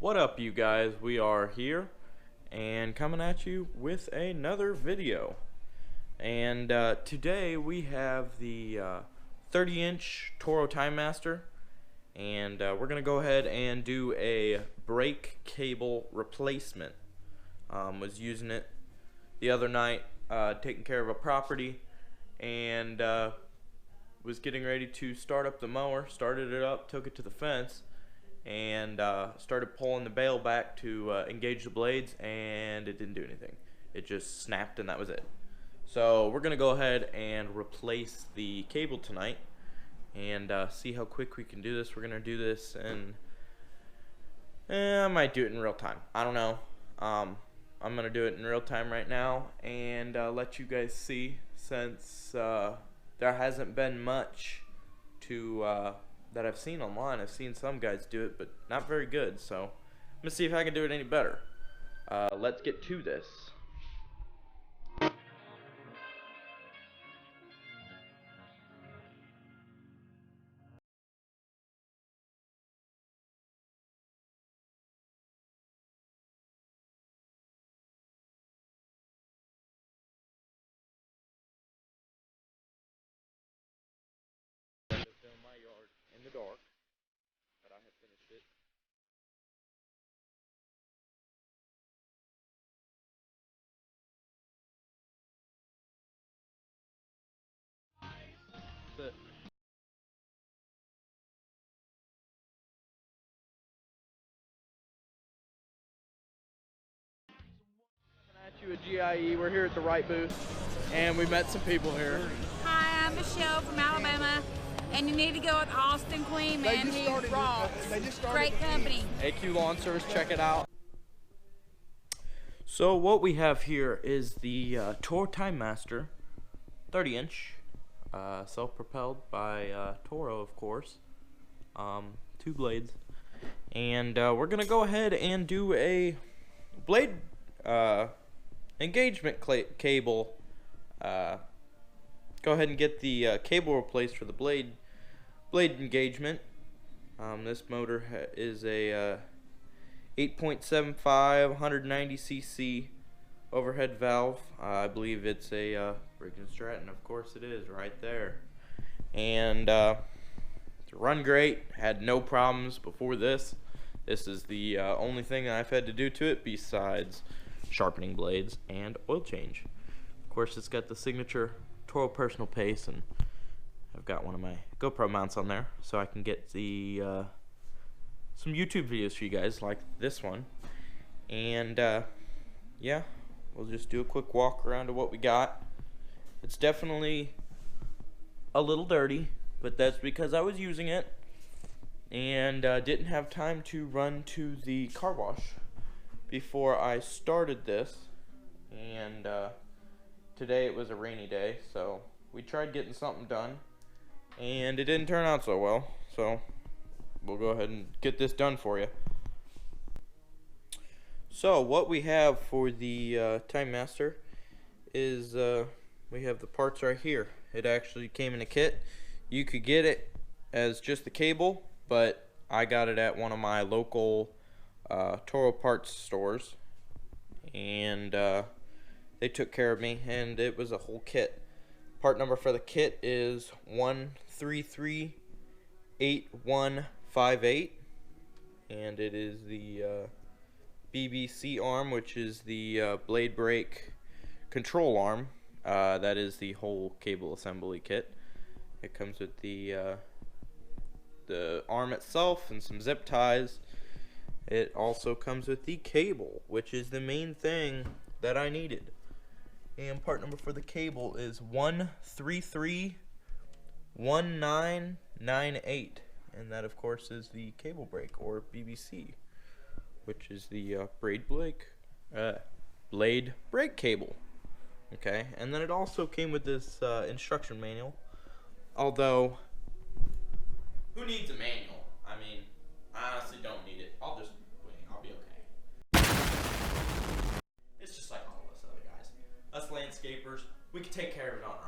What up, you guys? We are here and coming at you with another video. And today we have the 30-inch Toro Timemaster, and we're gonna go ahead and do a brake cable replacement. Was using it the other night, taking care of a property, and was getting ready to start up the mower. Started it up, took it to the fence, and started pulling the bale back to engage the blades, and it didn't do anything. It just snapped, and that was it. So we're gonna go ahead and replace the cable tonight and see how quick we can do this. We're gonna do this, and I might do it in real time. I don't know. I'm gonna do it in real time right now and let you guys see, since there hasn't been much to that I've seen online. I've seen some guys do it, but not very good. So I'm gonna see if I can do it any better. Let's get to this. In my yard in the dark, but I have finished it. That's it. At you at GIE. We're here at the right booth, and we met some people here. Hi, I'm Michelle from Alabama, and you need to go with Austin Queen, man. He rocks. Great company. AQ Lawn Service, check it out. So what we have here is the Toro Timemaster 30-inch, self-propelled by Toro, of course. 2 blades, and we're gonna go ahead and do a blade engagement cable. Go ahead and get the cable replaced for the blade engagement. This motor is a 8.75 190cc overhead valve. I believe it's a Riggin Stratton. Of course it is, right there. And it's run great. Had no problems before this. This is the only thing that I've had to do to it besides sharpening blades and oil change. Of course, it's got the signature Toro personal pace, and I've got one of my GoPro mounts on there so I can get the some YouTube videos for you guys like this one. And yeah, we'll just do a quick walk around to what we got. It's definitely a little dirty, but that's because I was using it and didn't have time to run to the car wash before I started this. And today it was a rainy day, so we tried getting something done, and it didn't turn out so well. So we'll go ahead and get this done for you. So what we have for the Timemaster is we have the parts right here. It actually came in a kit. You could get it as just the cable, but I got it at one of my local Toro parts stores, and they took care of me, and it was a whole kit. Part number for the kit is 1338158, and it is the BBC arm, which is the blade brake control arm. That is the whole cable assembly kit. It comes with the arm itself and some zip ties. It also comes with the cable, which is the main thing that I needed. And part number for the cable is 1331998, and that of course is the cable brake, or BBC, which is the blade brake cable. Okay, and then it also came with this instruction manual. Although, who needs a manual? I mean, I honestly don't need it. I'll just wing. I'll be okay. It's just like all of us other guys. Us landscapers, we can take care of it on our own.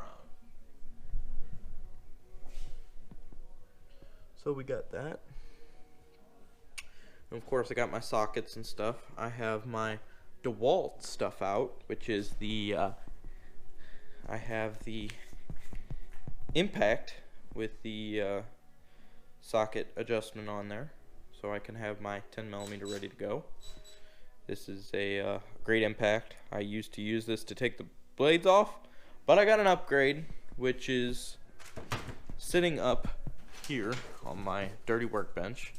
So we got that. And of course, I got my sockets and stuff. I have my DeWalt stuff out, which is the I have the impact with the socket adjustment on there, so I can have my 10mm ready to go. This is a great impact. I used to use this to take the blades off, but I got an upgrade, which is sitting up here on my dirty workbench,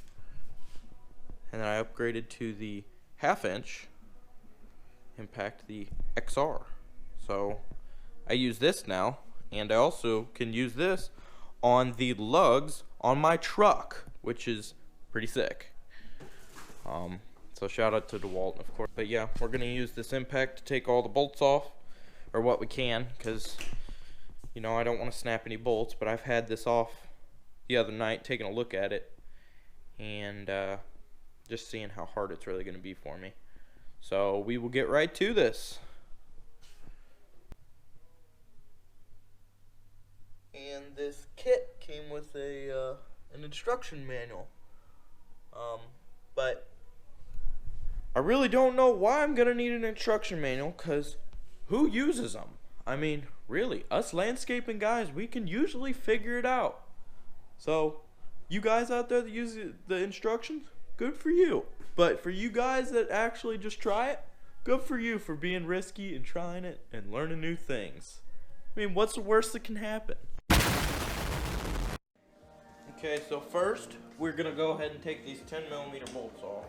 and then I upgraded to the 1/2 inch impact, the XR. So I use this now, and I also can use this on the lugs on my truck, which is pretty sick. So shout out to DeWalt, of course. But yeah, we're gonna use this impact to take all the bolts off, or what we can, because you know, I don't want to snap any bolts. But I've had this off the other night, taking a look at it, and just seeing how hard it's really gonna be for me. So we will get right to this. And this kit came with a an instruction manual, but I really don't know why I'm gonna need an instruction manual, because who uses them? I mean, really, us landscaping guys, we can usually figure it out. So you guys out there that use the instructions, good for you. But for you guys that actually just try it, good for you for being risky and trying it and learning new things. I mean, what's the worst that can happen? Okay, so first, we're gonna go ahead and take these 10mm bolts off.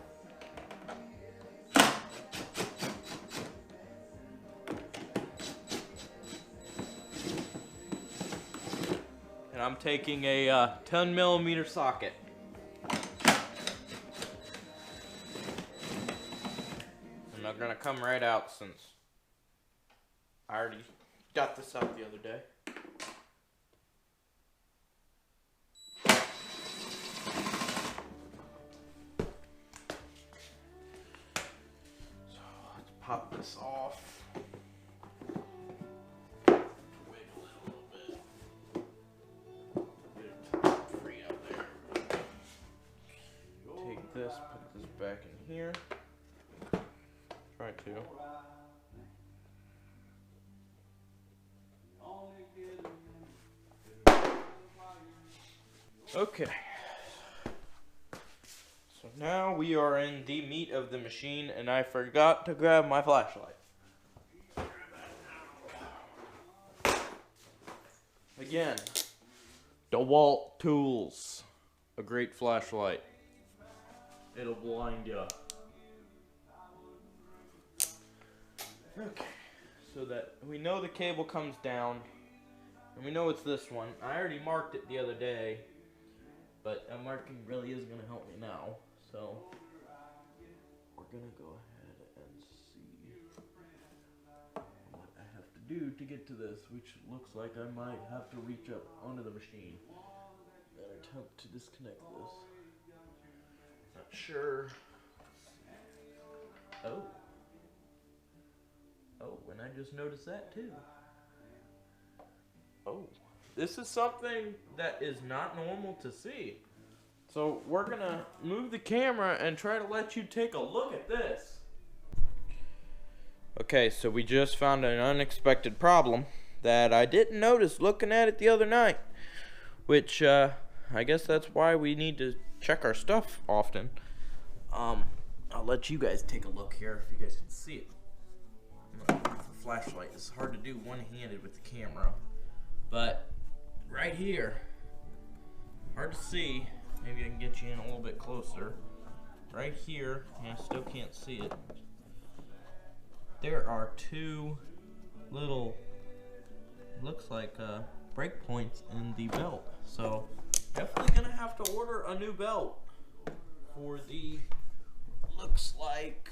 And I'm taking a 10mm socket. And they're gonna come right out since I already got this out the other day. Pop this off. Wiggle it a little bit. Get it free out there. Take this, put this back in here. Try to. Okay. So now we are in the meat of the machine, and I forgot to grab my flashlight. Again, DeWalt tools. A great flashlight. It'll blind you. Okay, so that we know the cable comes down, and we know it's this one. I already marked it the other day, but a marking really isn't going to help me now. So we're going to go ahead and see what I have to do to get to this, which looks like I might have to reach up onto the machine and attempt to disconnect this. Not sure. Oh, and I just noticed that too. Oh, this is something that is not normal to see. So we're gonna move the camera and try to let you take a look at this. Okay, so we just found an unexpected problem that I didn't notice looking at it the other night, which I guess that's why we need to check our stuff often. I'll let you guys take a look here if you guys can see it. The flashlight is hard to do one-handed with the camera, but right here, hard to see. Maybe I can get you in a little bit closer. Right here, and I still can't see it. There are two little, looks like brake points in the belt. So definitely gonna have to order a new belt for the, looks like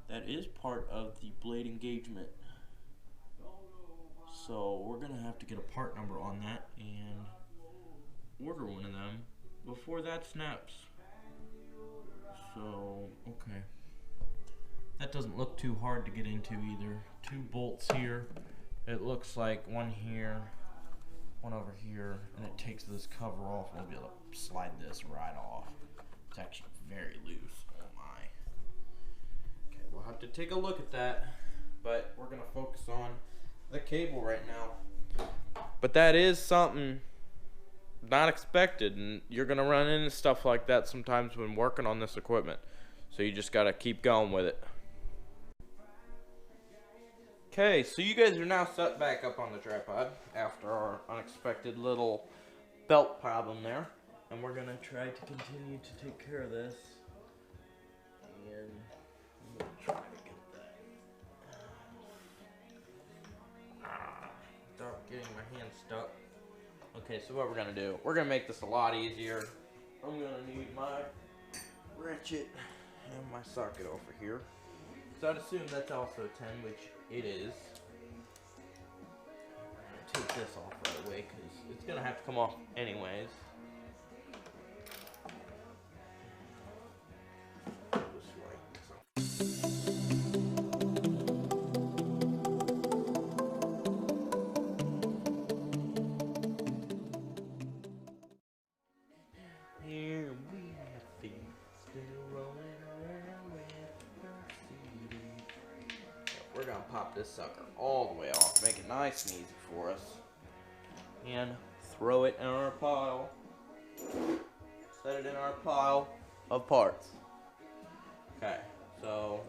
that is part of the blade engagement. So we're gonna have to get a part number on that and order one of them before that snaps. So, okay. That doesn't look too hard to get into either. Two bolts here. It looks like one here, one over here, and it takes this cover off. We'll be able to slide this right off. It's actually very loose. Oh my. Okay, we'll have to take a look at that, but we're gonna focus on the cable right now. But that is something not expected, and you're gonna run into stuff like that sometimes when working on this equipment. So you just gotta keep going with it. Okay, so you guys are now set back up on the tripod after our unexpected little belt problem there. And we're gonna try to continue to take care of this. And I'm gonna try to get that without getting my hand stuck. Okay, so what we're gonna do, we're gonna make this a lot easier. I'm gonna need my ratchet and my socket over here. So I'd assume that's also 10, which it is. I'm gonna take this off right away because it's gonna have to come off anyways. Here we have feet still rolling around with our CD. We're gonna pop this sucker all the way off, make it nice and easy for us, and throw it in our pile. Set it in our pile of parts. Okay, so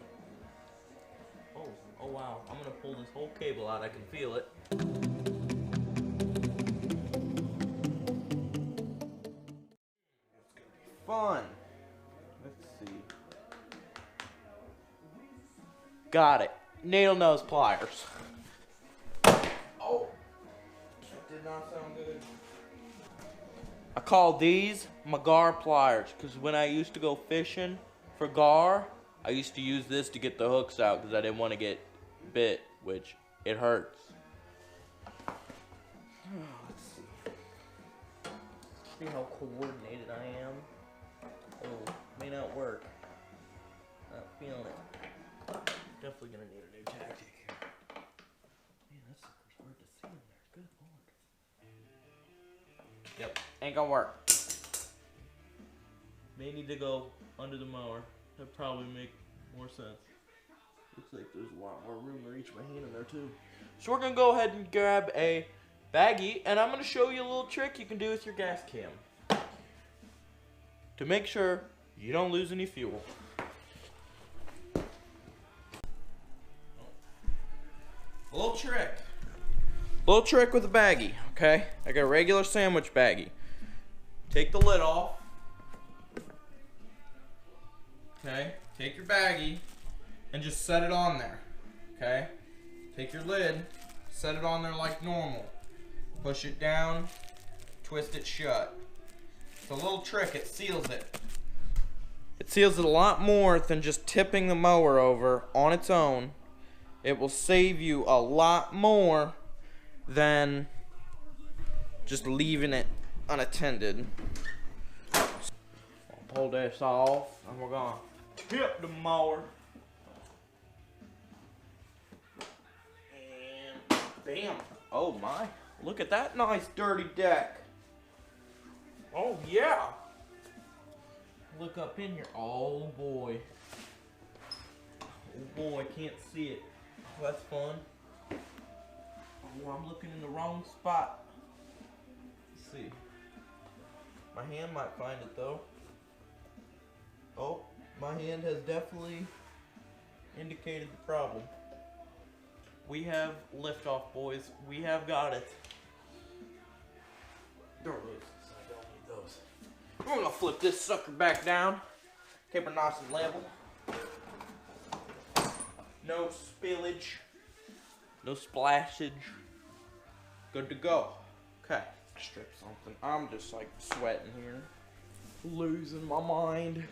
oh wow, I'm gonna pull this whole cable out. I can feel it. Fun. Let's see. Got it. Needle nose pliers. Oh, that did not sound good. I call these my gar pliers because when I used to go fishing for gar, I used to use this to get the hooks out because I didn't want to get bit, which it hurts. Let's see. See how coordinated I am. Oh, may not work. Not feeling it. Definitely gonna need a new tactic here. Man, that sucker's hard to see in there. Good lord. Yep, ain't gonna work. May need to go under the mower. That'd probably make more sense. Looks like there's a lot more room to reach my hand in there too. So we're gonna go ahead and grab a baggie, and I'm gonna show you a little trick you can do with your gas cam to make sure you don't lose any fuel. A little trick with a baggie, okay? I got a regular sandwich baggie. Take the lid off. Okay, take your baggie and just set it on there, okay? Take your lid, set it on there like normal. Push it down, twist it shut. It's a little trick, it seals it. It seals it a lot more than just tipping the mower over on its own. It will save you a lot more than just leaving it unattended. I'll pull this off and we're gonna tip the mower. And bam. Oh my, look at that nice dirty deck. Oh yeah. Look up in here. Oh boy. Oh boy, can't see it. Oh, that's fun. Oh, I'm looking in the wrong spot. Let's see. My hand might find it though. Oh, my hand has definitely indicated the problem. We have liftoff, boys. We have got it. Door loose. I don't need those. We're gonna flip this sucker back down. Keep it nice and level. No spillage. No splashage. Good to go. Okay. Strip something. I'm just like sweating here. Losing my mind.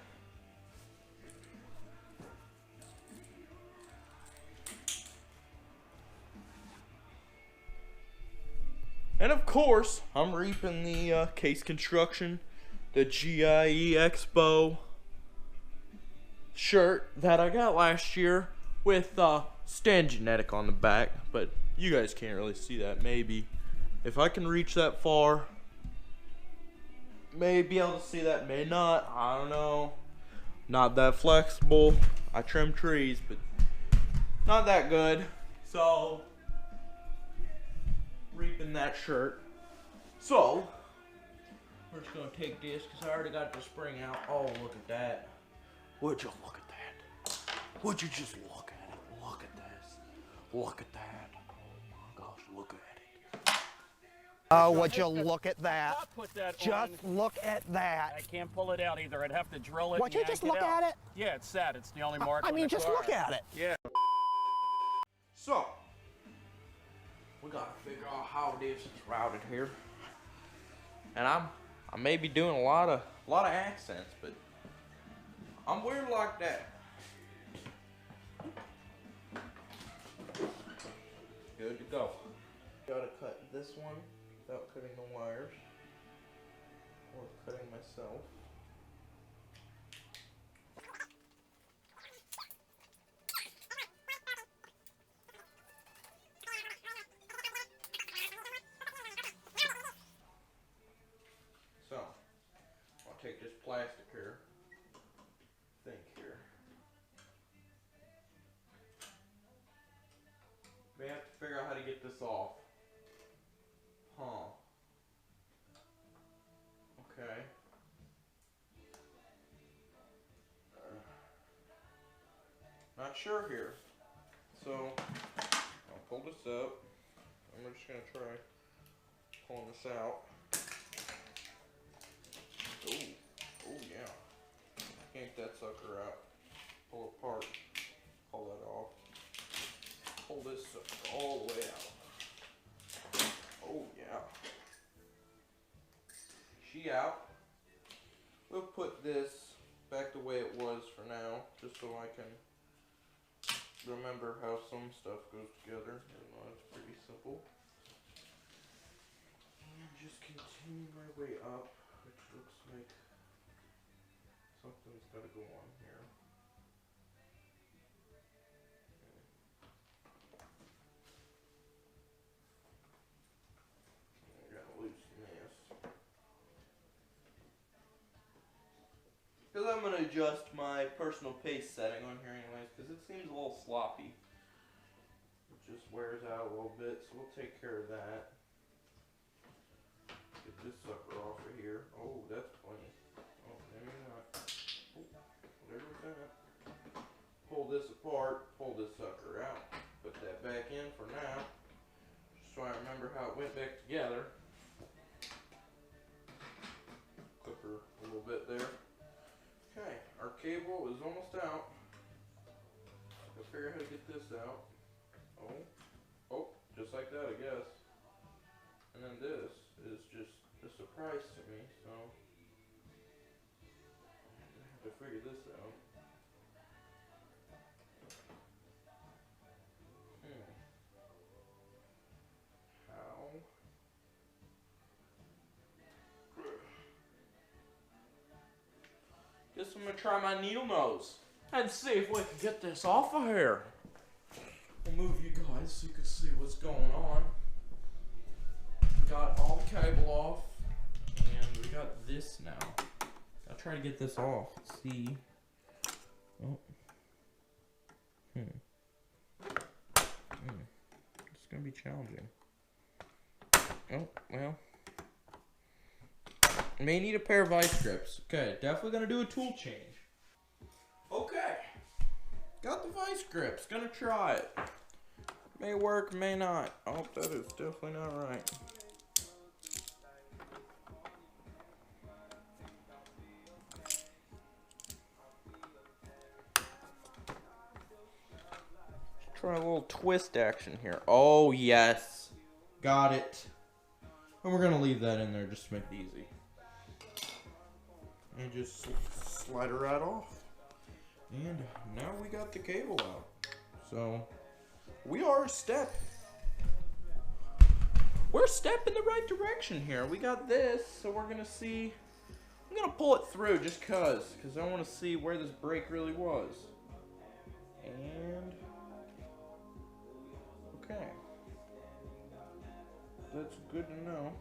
And of course, I'm reaping the Case Construction, the GIE Expo shirt that I got last year with Stan Genetic on the back, but you guys can't really see that. Maybe If I can reach that far, may be able to see that, may not. I don't know. Not that flexible. I trim trees, but not that good. So, reaping that shirt. So, we're just gonna take this because I already got the spring out. Oh, look at that. Would you look at that? Would you just look at it? Look at this. Look at that. Oh my gosh, look at it. Oh, would you look at that? Put that Just on. look at that. I can't pull it out either. I'd have to drill it. Would you just look at it? Yeah, it's sad. It's the only mark. I mean, just look at it. Yeah. So, we gotta figure out how this is routed here. And I may be doing a lot of accents, but I'm weird like that. Good to go. Gotta cut this one without cutting the wires or cutting myself. So, I'll take this plastic here, we have to figure out how to get this off. Huh. Okay. Not sure here. So, I'll pull this up. I'm just gonna try pulling this out. Oh yeah. Yank that sucker out. Pull it apart. Pull that off. Pull this sucker all the way out. Oh yeah. She out. We'll put this back the way it was for now, just so I can remember how some stuff goes together. It's pretty simple. And just continue my way up, which looks like something's got to go on here. I gotta loosen this. Because I'm going to adjust my personal pace setting on here anyways, because it seems a little sloppy. It just wears out a little bit, so we'll take care of that. Get this sucker off of here. Oh, that's plenty. Oh, maybe not. Oh, whatever's that. Pull this apart, pull this sucker out. Put that back in for now, just so I remember how it went back together. Clip her a little bit there. Okay, our cable is almost out. I'll figure out how to get this out. Oh, just like that, I guess. And then this is just a surprise to me, so I have to figure this out. How? Guess I'm gonna try my needle nose and see if we can get this off of here. I'll move you guys so you can see what's going on. We got all the cable off, and we got this now. I'll try to get this off. Let's see. Oh. It's gonna be challenging. Oh, well. May need a pair of vice grips. Okay, definitely gonna do a tool change. Okay. Got the vice grips. Gonna try it. May work, may not. Oh, that is definitely not right. Try a little twist action here. Oh, yes. Got it. And we're gonna leave that in there just to make it easy. And just slide her right off. And now we got the cable out. So, we are a step. We're a step in the right direction here. We got this, so we're gonna see. I'm gonna pull it through just cause I wanna see where this break really was. And, okay. that's good to know.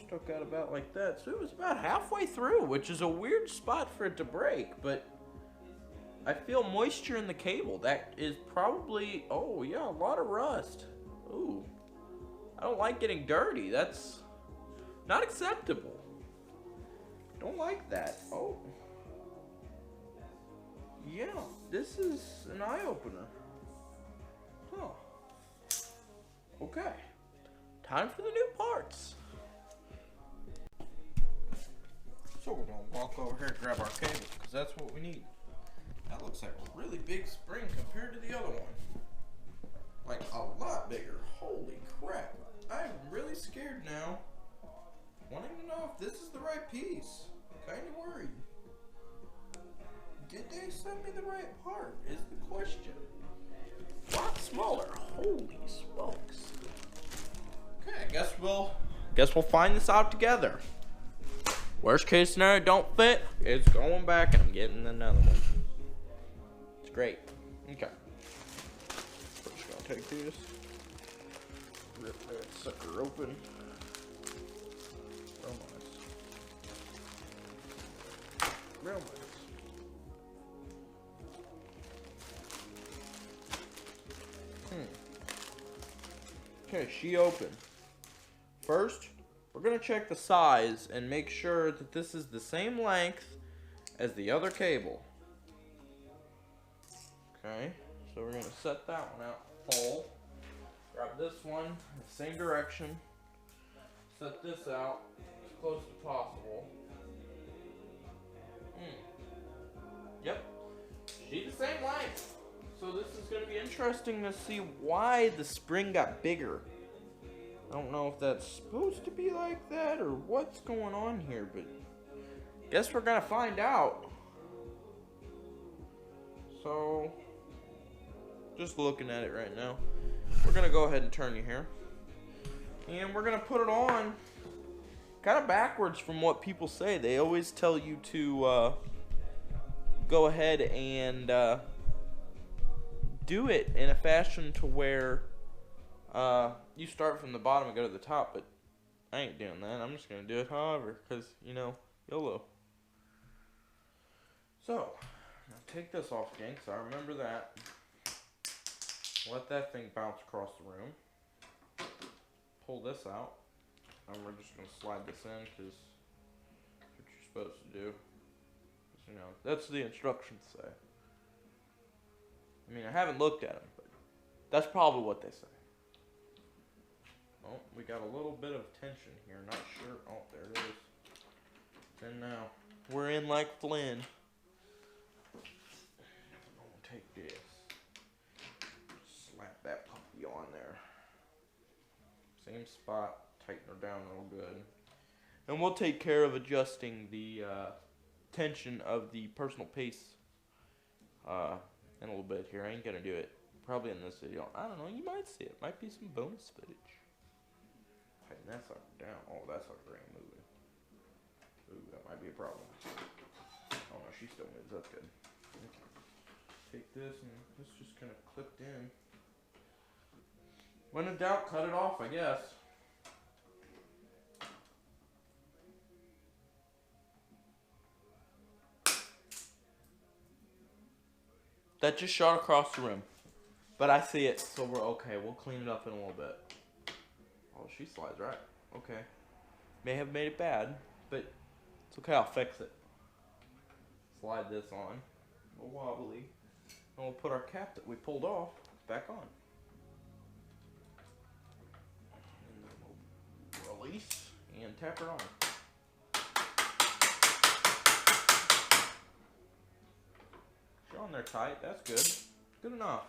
Stuck out about like that. So it was about halfway through, which is a weird spot for it to break, but I feel moisture in the cable. That is probably, oh yeah, a lot of rust. Ooh. I don't like getting dirty. That's not acceptable. Don't like that. Oh. Yeah, this is an eye-opener. Huh. Okay. Time for the new parts. So we're gonna walk over here and grab our cable, because that's what we need. That looks like a really big spring compared to the other one. Like a lot bigger. Holy crap. I'm really scared now. Wanting to know if this is the right piece. Kinda worried. Did they send me the right part is the question. A lot smaller. Holy smokes. Okay, I guess we'll find this out together. Worst case scenario, don't fit. It's going back and I'm getting another one. It's great. Okay. We're just gonna take this. Rip that sucker open. Real nice. Real nice. Okay, she opened. First, we're gonna check the size and make sure that this is the same length as the other cable. Okay, so we're gonna set that one out full. Grab this one in the same direction. Set this out as close as possible. Yep, she's the same length. So this is going to be interesting to see why the spring got bigger. I don't know if that's supposed to be like that or what's going on here, but guess we're going to find out. So, just looking at it right now, we're going to go ahead and turn you here. And we're going to put it on kind of backwards from what people say. They always tell you to go ahead and do it in a fashion to where you start from the bottom and go to the top, but I ain't doing that. I'm just going to do it however, because, you know, YOLO. So, now take this off again, because I remember that. Let that thing bounce across the room. Pull this out. And we're just going to slide this in, because that's what you're supposed to do. You know, that's the instructions say. I mean, I haven't looked at them, but that's probably what they say. Oh, we got a little bit of tension here. Not sure. Oh, there it is. And now we're in like Flynn. I'm gonna take this. Slap that puppy on there. Same spot. Tighten her down real good. And we'll take care of adjusting the tension of the personal pace in a little bit here. I ain't gonna do it probably in this video. I don't know, you might see it. Might be some bonus footage. Tighten that sucker down. Oh, that sucker ain't moving. Ooh, that might be a problem. Oh no, she still moves. That's good. Okay. Take this and it's just kind of clipped in. When in doubt, cut it off, I guess. That just shot across the room. But I see it, so we're okay. We'll clean it up in a little bit. Oh, she slides right. Okay. May have made it bad, but it's okay. I'll fix it. Slide this on. A little wobbly. And we'll put our cap that we pulled off back on. And then we'll release and tap her on. On there tight, that's good. Good enough.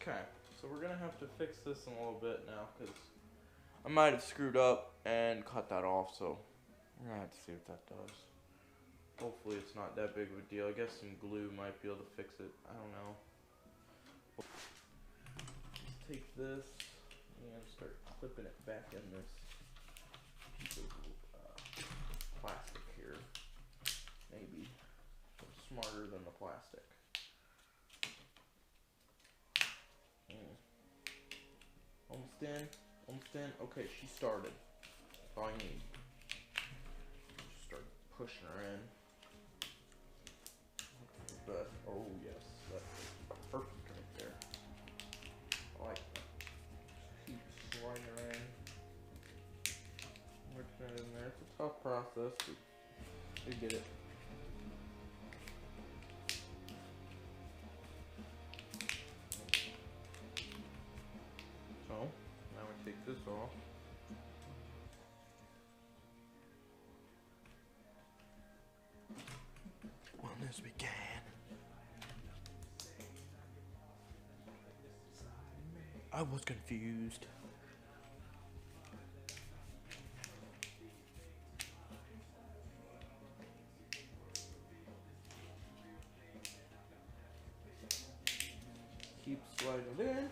Okay, so we're gonna have to fix this in a little bit now because I might have screwed up and cut that off, so we're gonna have to see what that does. Hopefully it's not that big of a deal. I guess some glue might be able to fix it. I don't know. Let's take this and start clipping it back in this piece of plastic here. Maybe. Smarter than the plastic. Almost almost in. Okay, she started. That's all I need. Just start pushing her in. But, oh yes, that's perfect right there. I like that. Keep sliding her in. Working it in there. It's a tough process, but you get it. So, now we take this off. Well, as we can. I was confused. Keep sliding it in.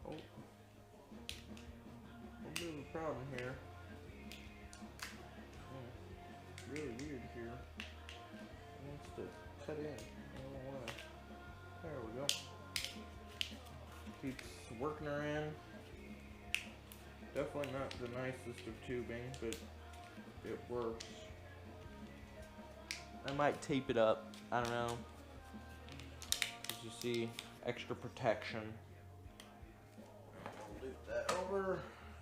Oh. A little problem here. It's really weird here. It wants to cut in. I don't know why. There we go. Keeps working her in. Definitely not the nicest of tubing, but it works. I might tape it up. I don't know. As you see, extra protection. I'll loop that over.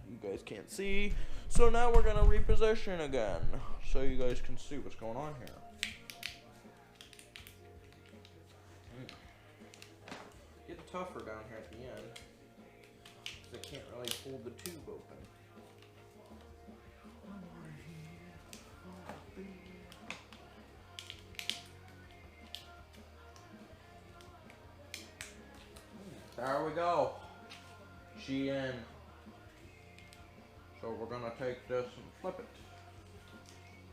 You guys can't see. So now we're gonna reposition again, so you guys can see what's going on here. Getting tougher down here at the end. I can't really hold the tube open. There we go. She in. So we're gonna take this and flip it.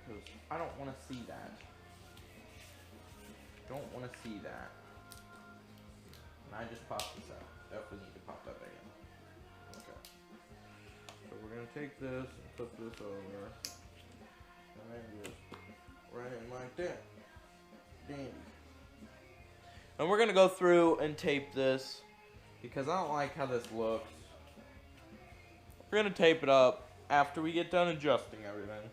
Because I don't want to see that. Don't want to see that. And I just popped this out. Definitely need to pop that back in. Okay. So we're gonna take this and flip this over. And then just right in like that. Dandy. And we're gonna go through and tape this because I don't like how this looks. We're gonna tape it up after we get done adjusting everything.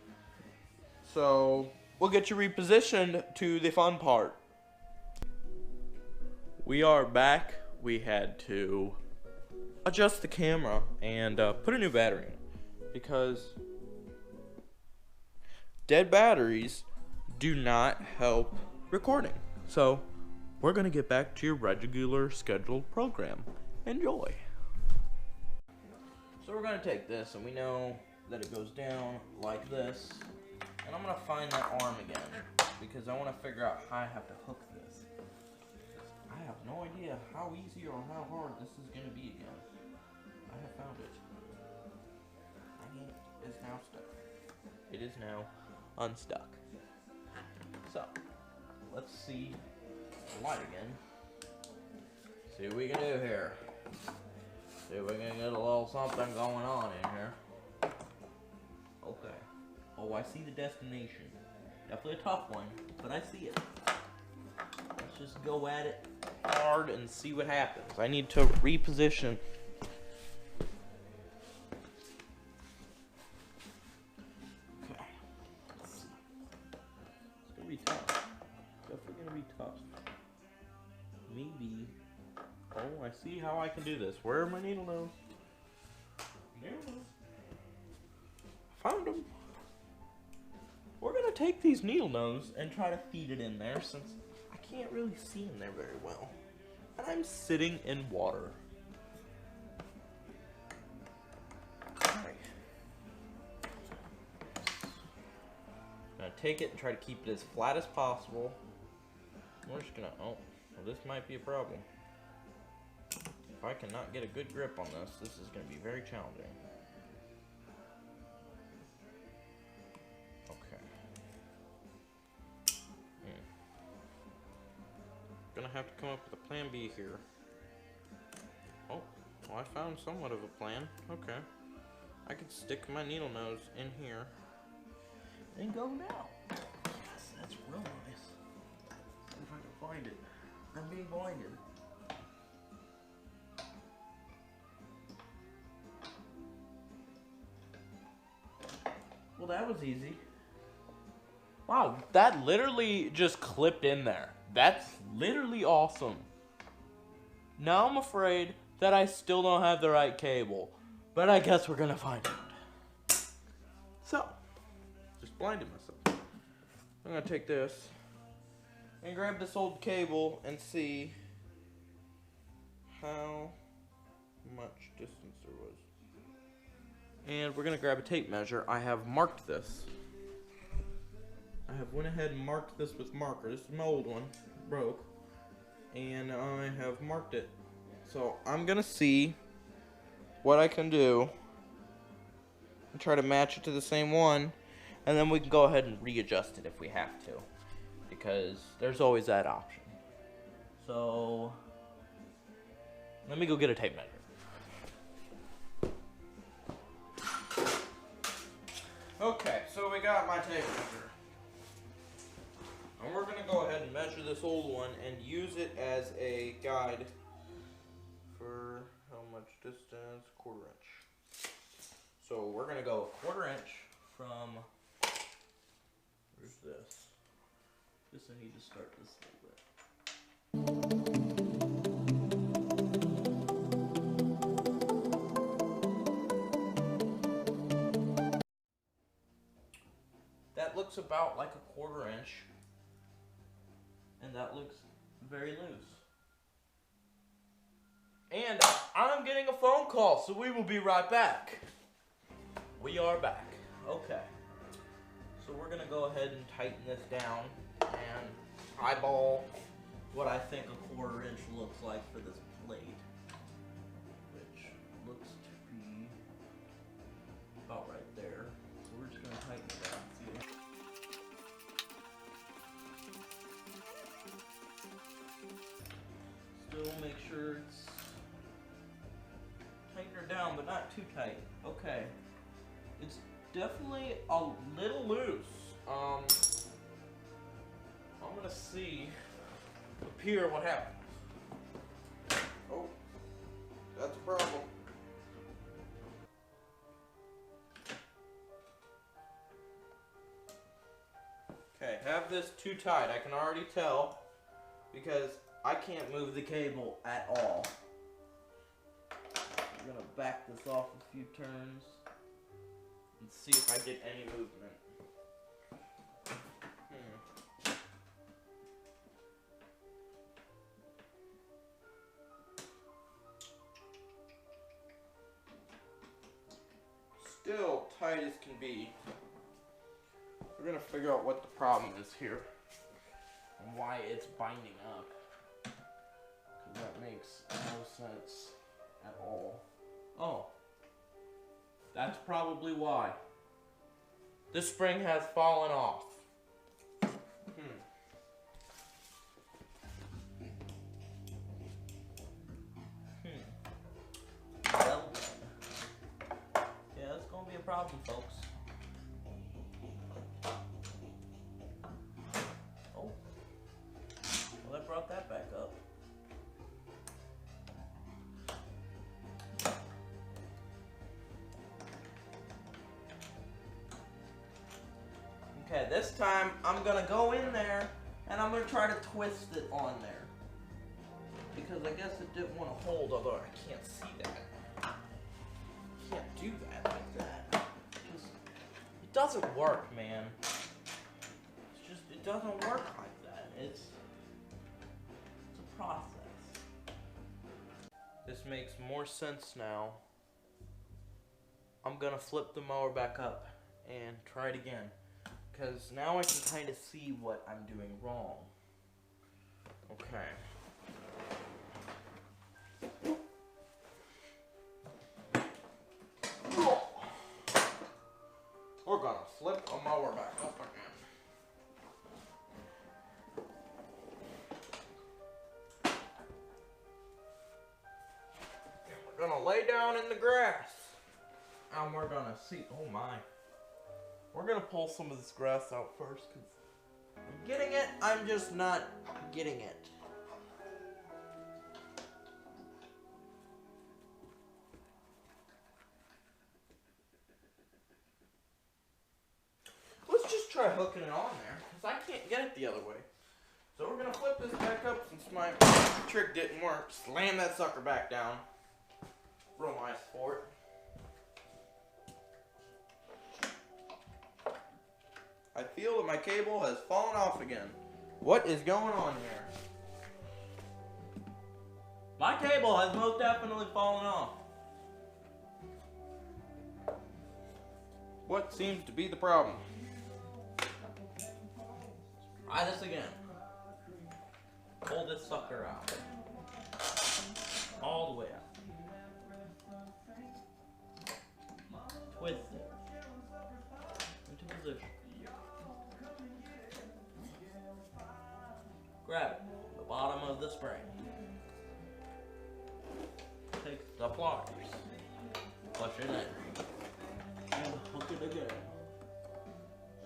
So we'll get you repositioned to the fun part. We are back. We had to adjust the camera and put a new battery in because dead batteries do not help recording. So we're gonna get back to your regular scheduled program. Enjoy. So we're gonna take this, and we know that it goes down like this, and I'm gonna find that arm again because I want to figure out how I have to hook this. I have no idea how easy or how hard this is gonna be again. I have found it. My hand is now stuck. It is now unstuck. So let's see the light again. See what we can do here. See if we can get a little something going on in here. Okay. Oh, I see the destination. Definitely a tough one, but I see it. Let's just go at it hard and see what happens. I need to reposition. Okay. Let's see. It's gonna be tough. Definitely gonna be tough. Maybe. Oh, I see how I can do this. Where are my needle nose? Needle nose. Found them. We're gonna take these needle nose and try to feed it in there since I can't really see in there very well. And I'm sitting in water. Alright. Gonna take it and try to keep it as flat as possible. We're just gonna, oh, well, this might be a problem. If I cannot get a good grip on this, this is going to be very challenging. Okay. Gonna have to come up with a plan B here. Oh, well, I found somewhat of a plan. Okay. I could stick my needle nose in here and go now. Yes, that's real nice. See if I can find it. I'm being blinded. Well, that was easy. Wow, that literally just clipped in there. That's literally awesome. Now I'm afraid that I still don't have the right cable, but I guess we're gonna find out. So, just blinded myself. I'm gonna take this and grab this old cable and see how much distance there was. And we're gonna grab a tape measure. I have marked this. I have went ahead and marked this with marker. This is my old one, it broke. And I have marked it. So I'm gonna see what I can do and try to match it to the same one, and then we can go ahead and readjust it if we have to, because there's always that option. So let me go get a tape measure. Okay, so we got my tape measure. And we're going to go ahead and measure this old one and use it as a guide for how much distance? 1/4 inch. So we're going to go 1/4 inch from, where's this? Guess I need to start this a little bit. That looks about like a 1/4 inch. And that looks very loose. And I'm getting a phone call, so we will be right back. We are back. Okay. So we're going to go ahead and tighten this down and eyeball what I think a 1/4 inch looks like for this blade, which looks to be about right there. So we're just going to tighten it down. See. Still make sure it's tighten her down, but not too tight. Okay. It's definitely a little loose. I'm gonna see up here what happens. Oh, that's a problem. Okay, have this too tight. I can already tell because I can't move the cable at all. I'm gonna back this off a few turns and see if I get any movement. Still tight as can be. We're gonna figure out what the problem is here and why it's binding up. Because that makes no sense at all. Oh, that's probably why. This spring has fallen off. Well, yeah, that's gonna be a problem, folks. Oh, well, that brought that back up. Okay, this time I'm gonna go in there and I'm gonna try to twist it on there. Because I guess it didn't want to hold, although I can't see that. Can't do that like that. It doesn't work, man. It's just, it doesn't work like that. It's a process. This makes more sense now. I'm gonna flip the mower back up and try it again. Because now I can kind of see what I'm doing wrong. Okay. We're gonna flip the mower back up again. And we're gonna lay down in the grass. And we're gonna see, oh my. We're gonna pull some of this grass out first, because I'm getting it, I'm just not getting it. hooking it on there, because I can't get it the other way. So we're going to flip this back up since my trick didn't work. Slam that sucker back down. Real nice for it. I feel that my cable has fallen off again. What is going on here? My cable has most definitely fallen off. What seems to be the problem? Try this again. Pull this sucker out. All the way out. Twist it. Into position. Grab it. The bottom of the spring. Take the pliers. Push it in. And hook it again.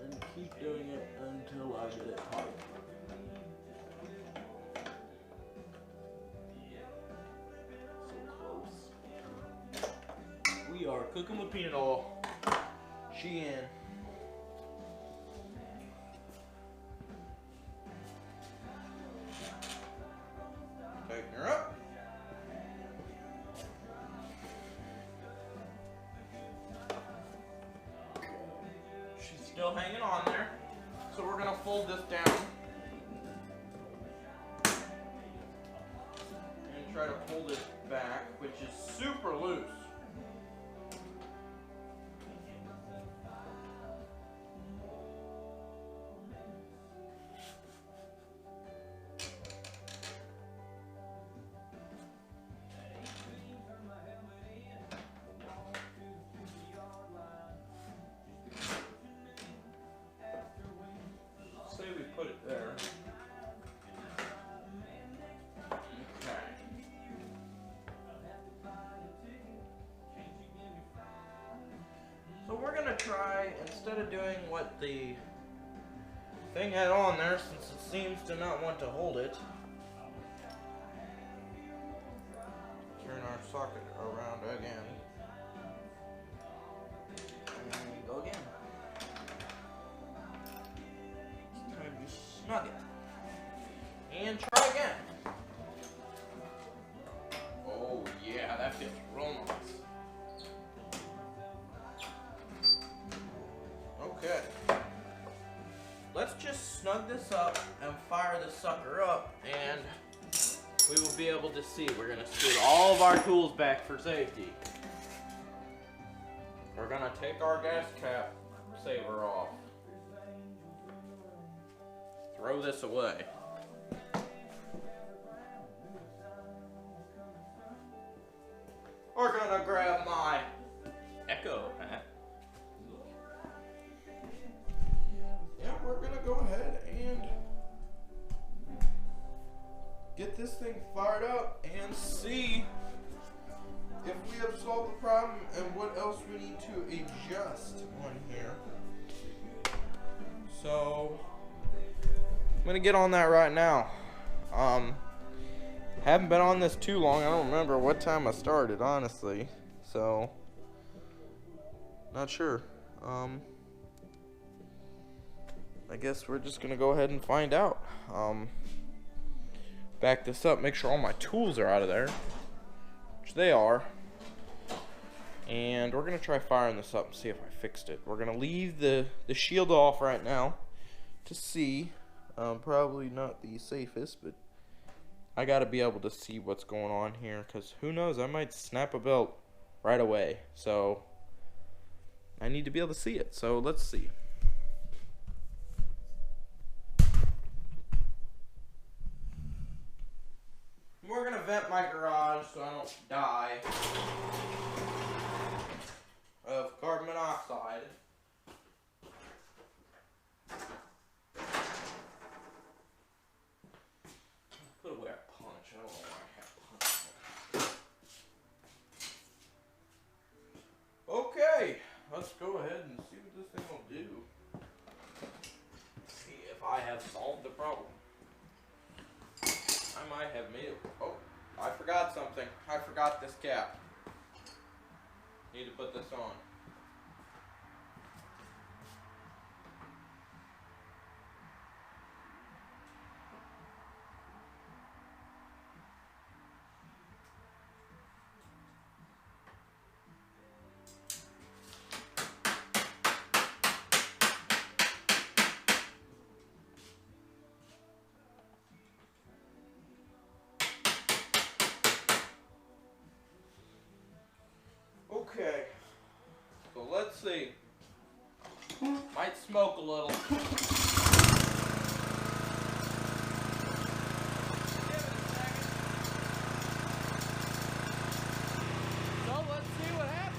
And keep doing it until I get it tight. So close. We are cooking with peanut oil. She in. Taking her up. She's still hanging on there. So we're gonna fold this down. And try to pull this back, which is super loose. Say we put it there. Okay. So we're gonna try, instead of doing what the thing had on there, since it seems to not want to hold it, turn our socket around again. And go again. It's time to snug it. And try again. Oh yeah, that feels real nice. Okay. Let's just snug this up and fire this sucker up, and we will be able to see. We're gonna scoot all of our tools back for safety. We're gonna take our gas cap saver off. Throw this away. We're gonna grab my Echo hat. Yeah, we're gonna go ahead and get this thing fired up and see if we have solved the problem and what else we need to adjust on here. So I'm gonna get on that right now. Haven't been on this too long. I don't remember what time I started, honestly. So not sure. I guess we're just gonna go ahead and find out. Back this up, make sure all my tools are out of there, which they are. And we're gonna try firing this up and see if I fixed it. We're gonna leave the shield off right now to see. Probably not the safest, but I gotta be able to see what's going on here, because who knows, I might snap a belt right away. So I need to be able to see it. So let's see. We're gonna vent my garage so I don't die of carbon monoxide. Put away a punch. I don't know why I have punch. Okay, let's go ahead and see what this thing will do. See if I have solved the problem. I might have made it. Oh, I forgot something. I forgot this cap. Need to put this on. see. Might smoke a little. So let's see what happens.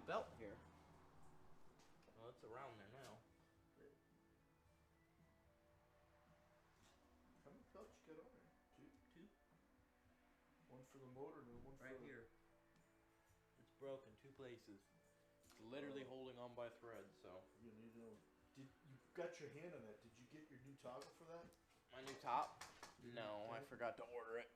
Belt here. Well, it's around there now. How many belts you got on there? Two. One for the motor and one Right for here. It's broken 2 places. It's literally holding on by thread, so. You need to know. Did you got your hand on that? Did you get your new toggle for that? My new top? No, I forgot to order it.